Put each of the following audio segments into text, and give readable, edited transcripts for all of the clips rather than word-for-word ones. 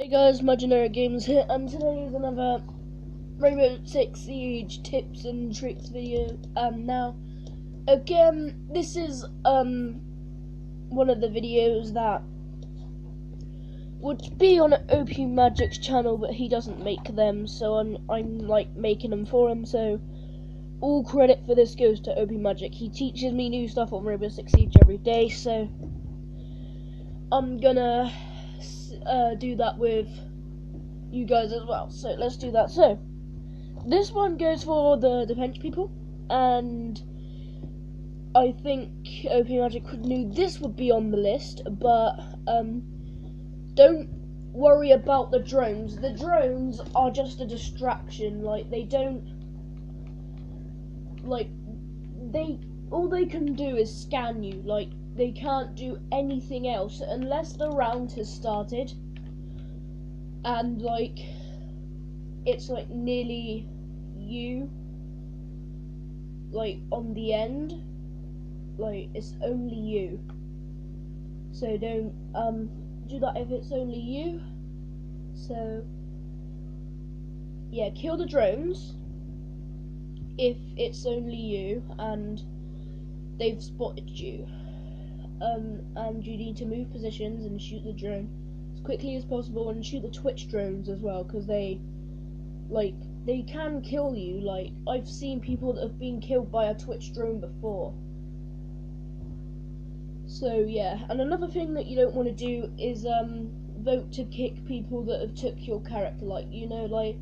Hey guys, Imaginary Games here, and today is another Rainbow Six Siege tips and tricks video. Now, again, this is one of the videos that would be on OP Magic's channel, but he doesn't make them, so I'm like making them for him. So all credit for this goes to OP Magic. He teaches me new stuff on Rainbow Six Siege every day, so I'm gonna do that with you guys as well. So let's do that. So this one goes for the defense people, and I think OP Magic knew this would be on the list, but don't worry about the drones. The drones are just a distraction. Like, they don't, like, all they can do is scan you. Like, they can't do anything else unless the round has started and like it's like nearly you, like on the end, like it's only you. So don't do that if it's only you. So yeah, kill the drones if it's only you and they've spotted you. And you need to move positions and shoot the drone as quickly as possible, and shoot the Twitch drones as well, because they can kill you. Like, I've seen people that have been killed by a Twitch drone before. So yeah, and another thing that you don't want to do is vote to kick people that have took your character. Like, you know, like,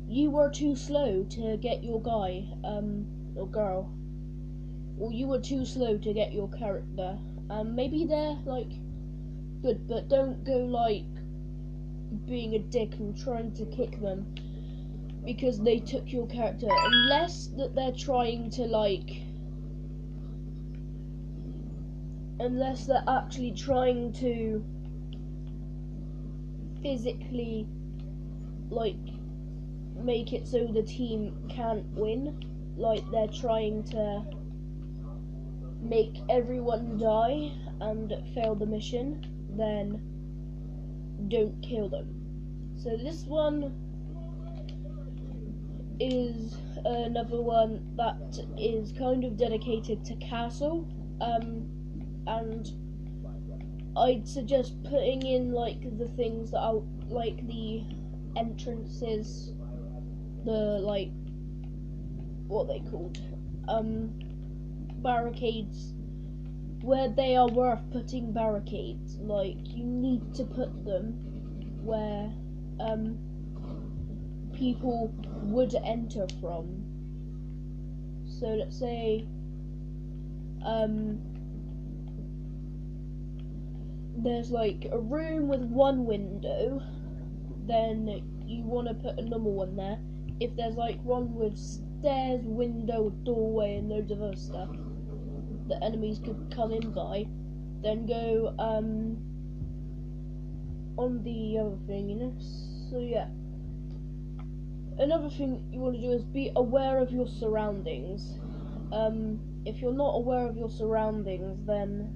you were too slow to get your guy or girl, or you were too slow to get your character. Maybe they're like good, but don't go like being a dick and trying to kick them because they took your character, unless that they're trying to unless they're actually trying to physically like make it so the team can't win, like they're trying to make everyone die and fail the mission, then don't kill them. So this one is another one that is kind of dedicated to castle, and I'd suggest putting in like the things that are like the entrances, the like what they called barricades, where they are worth putting barricades. Like, you need to put them where people would enter from. So let's say there's like a room with one window, then you want to put a normal one there. If there's like one with stairs, window, doorway, and loads of other stuff that enemies could come in by, then go on the other thing, you know. So yeah, another thing you want to do is be aware of your surroundings. If you're not aware of your surroundings, then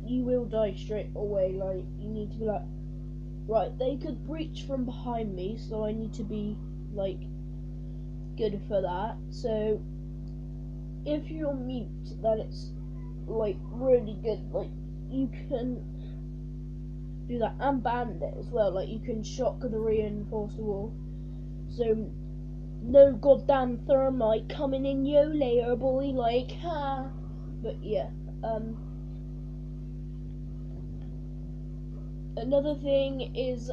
you will die straight away. Like, you need to be like, right, they could breach from behind me, so I need to be like good for that. So if you're mute, then it's like really good. Like, you can do that, and bandit as well. Like, you can shock the reinforced wall. So no goddamn thermite coming in yo later, boy. Like, ha. But yeah, another thing is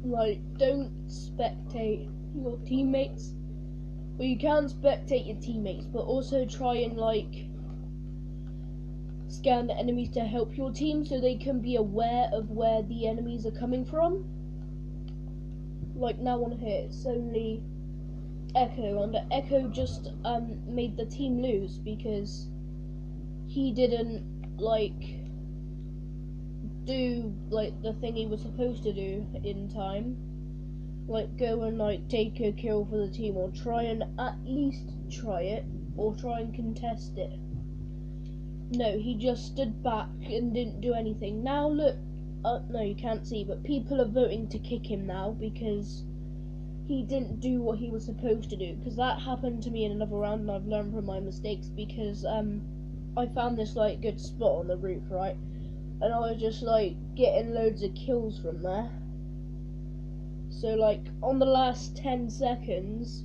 like, don't spectate your teammates. Well, you can spectate your teammates, but also try and like scan the enemies to help your team, so they can be aware of where the enemies are coming from. Like, now on here, it's only Echo, and Echo just made the team lose because he didn't like do like the thing he was supposed to do in time, like go and like take a kill for the team, or try and at least try it, or try and contest it. No, he just stood back and didn't do anything. Now look, no, you can't see, but people are voting to kick him now because he didn't do what he was supposed to do. Because that happened to me in another round, and I've learned from my mistakes. Because I found this like good spot on the roof, right, and I was just like getting loads of kills from there. So like on the last 10 seconds,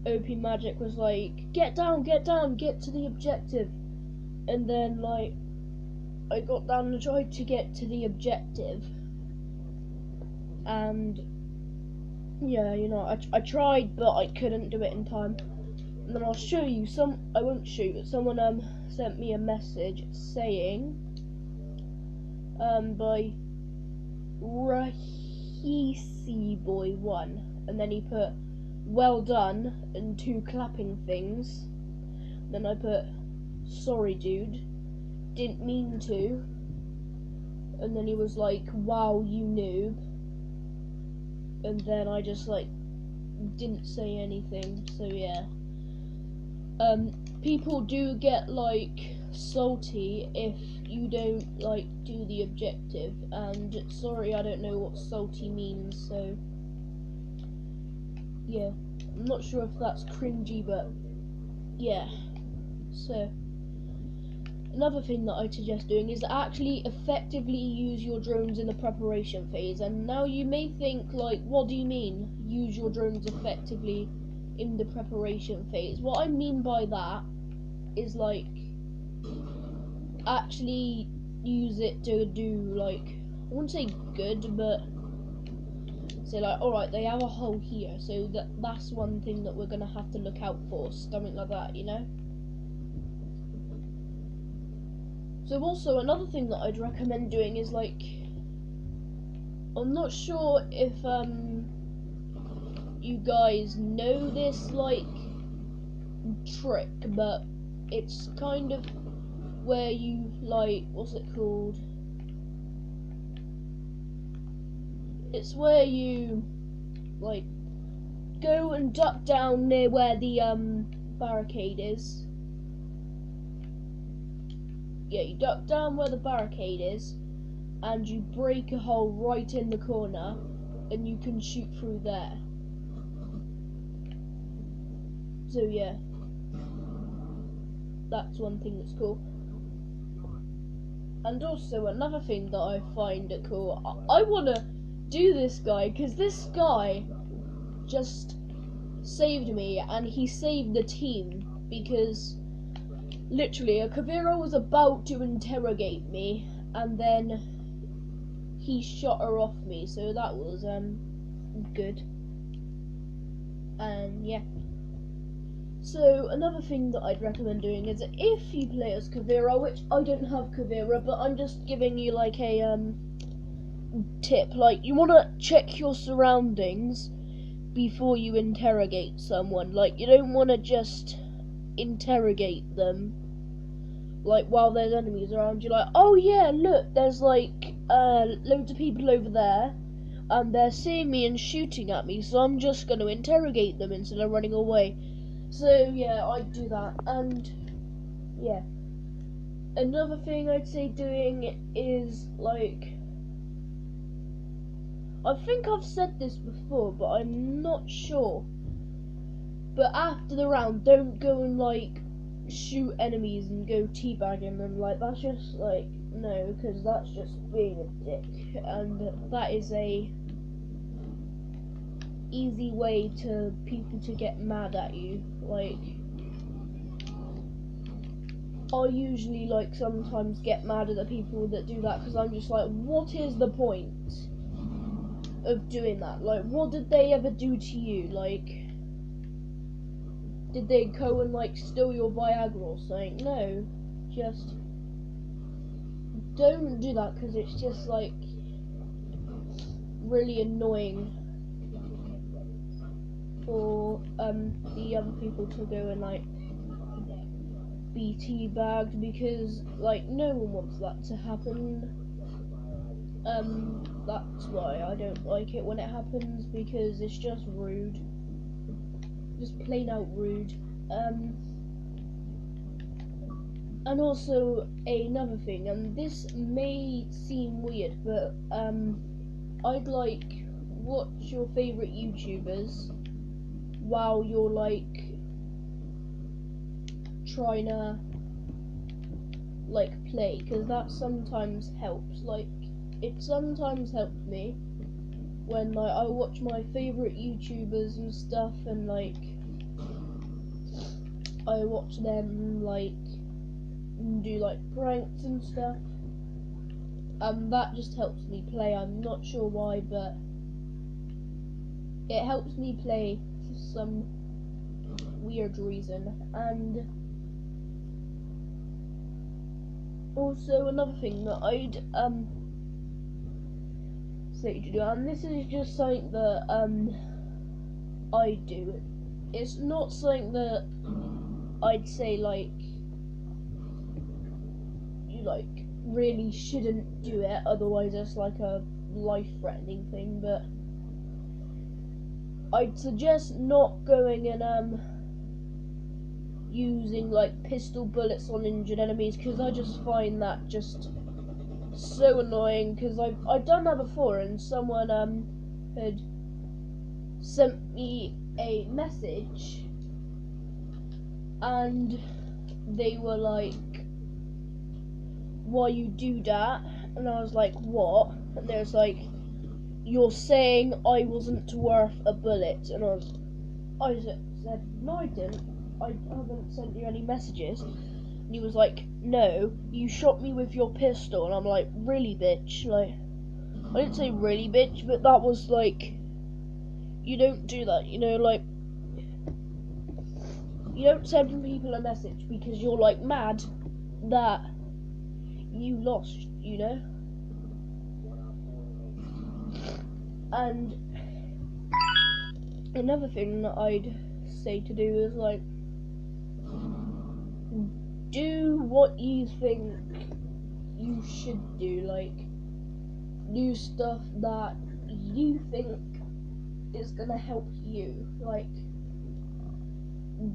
OP Magic was like, get down, get to the objective. And then like I got down and tried to get to the objective. And yeah, you know, I tried, but I couldn't do it in time. And then I'll show you I won't show you, but someone sent me a message saying by Rahisi Boy 1, and then he put well done and 2 clapping things. Then I put sorry dude, didn't mean to. And then he was like, wow, you noob. And then I just like didn't say anything. So yeah, people do get like salty if you don't like do the objective, and sorry, I don't know what salty means, so yeah, I'm not sure if that's cringy, but yeah. So another thing that I suggest doing is actually effectively use your drones in the preparation phase. And now you may think like, what do you mean use your drones effectively in the preparation phase? What I mean by that is like actually use it to do like, I wouldn't say good, but say like, alright, they have a hole here, so that's one thing that we're gonna have to look out for, something like that, you know? So also another thing that I'd recommend doing is like, I'm not sure if you guys know this like trick, but it's kind of where you like, what's it called? It's where you like go and duck down near where the barricade is. Yeah, you duck down where the barricade is, and you break a hole right in the corner, and you can shoot through there. So yeah, that's one thing that's cool. And also another thing that I find it cool, I wanna do this guy, because this guy just saved me, and he saved the team, because literally a Kavira was about to interrogate me, and then he shot her off me, so that was good. And yeah, so another thing that I'd recommend doing is if you play as Kavira, which I don't have Kavira, but I'm just giving you like a tip, like you want to check your surroundings before you interrogate someone. Like you don't want to just interrogate them like while there's enemies around you, like, oh yeah, look, there's like loads of people over there and they're seeing me and shooting at me, so I'm just going to interrogate them instead of running away. So yeah, I'd do that. And yeah, another thing I'd say doing is like, I think I've said this before, but I'm not sure, but after the round, don't go and like shoot enemies and go teabagging them. Like that's just like, no, because that's just being a dick, and that is a easy way to people to get mad at you. Like I usually like sometimes get mad at the people that do that, because I'm just like, what is the point of doing that? Like, what did they ever do to you? Like, did they go and like steal your Viagra or something? No, just don't do that, because it's just like really annoying for the young people to go and like be teabagged, because like no one wants that to happen. That's why I don't like it when it happens, because it's just rude. Just plain out rude. And also another thing, and this may seem weird, but I'd like watch your favourite YouTubers while you're like trying to like play, because that sometimes helps. Like it sometimes helps me when like I watch my favourite YouTubers and stuff, and like I watch them like do like pranks and stuff, and that just helps me play. I'm not sure why, but it helps me play for some weird reason. And also another thing that I'd say to do, and this is just something that I do. It's not something that I'd say like you like really shouldn't do it, otherwise it's like a life-threatening thing, but I'd suggest not going and using like pistol bullets on injured enemies, because I just find that just so annoying, because I've done that before, and someone had sent me a message and they were like, why you do that? And I was like, what? And they was like, you're saying I wasn't worth a bullet. And I said, no I didn't, I haven't sent you any messages. And he was like, no, you shot me with your pistol. And I'm like, really, bitch? Like, I didn't say really, bitch, but that was like, you don't do that, you know, like, you don't send people a message because you're like mad that you lost, you know? And another thing that I'd say to do is like, do what you think you should do, like do stuff that you think is gonna help you. Like,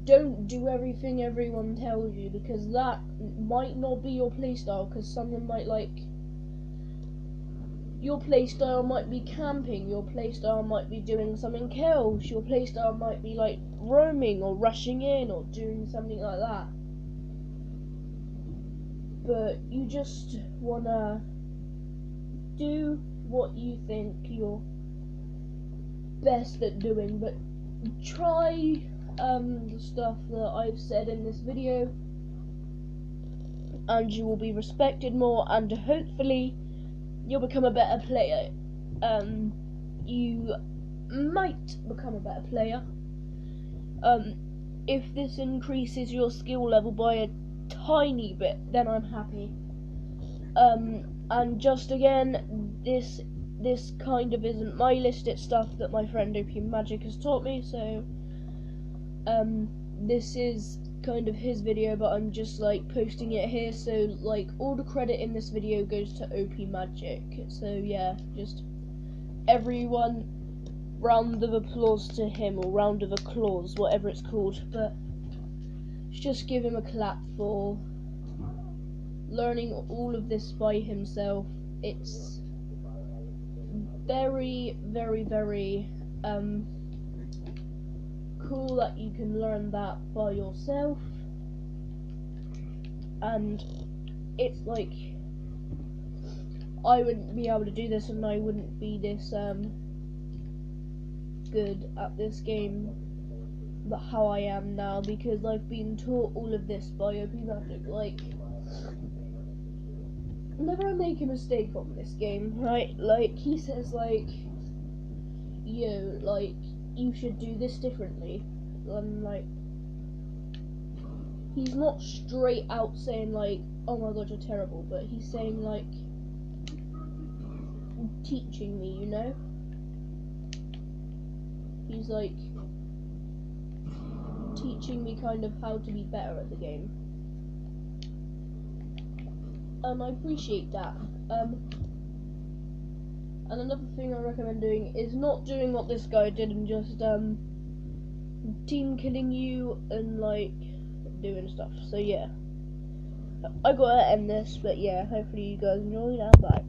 don't do everything everyone tells you, because that might not be your playstyle, because someone might like, your playstyle might be camping, your playstyle might be doing something else, your playstyle might be like roaming or rushing in or doing something like that. But you just wanna do what you think you're best at doing, but try the stuff that I've said in this video, and you will be respected more, and hopefully you'll become a better player. You might become a better player if this increases your skill level by a tiny bit, then I'm happy. And just again, this kind of isn't my list, it's stuff that my friend Opium Magic has taught me, so this is kind of his video, but I'm just like posting it here, so like all the credit in this video goes to Opium Magic. So yeah, just everyone, round of applause to him, or round of applause, whatever it's called, but just give him a clap for learning all of this by himself. It's very, very, very cool that you can learn that by yourself, and it's like, I wouldn't be able to do this, and I wouldn't be this good at this game but how I am now, because I've been taught all of this by Opium Magic. Like, whenever I make a mistake on this game, right, like, he says like, yo, like, you should do this differently, and like, he's not straight out saying like, oh my god, you're terrible, but he's saying like, teaching me, you know? He's like teaching me kind of how to be better at the game, and I appreciate that. And another thing I recommend doing is not doing what this guy did and just team killing you and like doing stuff. So yeah, I gotta end this, but yeah, hopefully you guys enjoyed, and bye.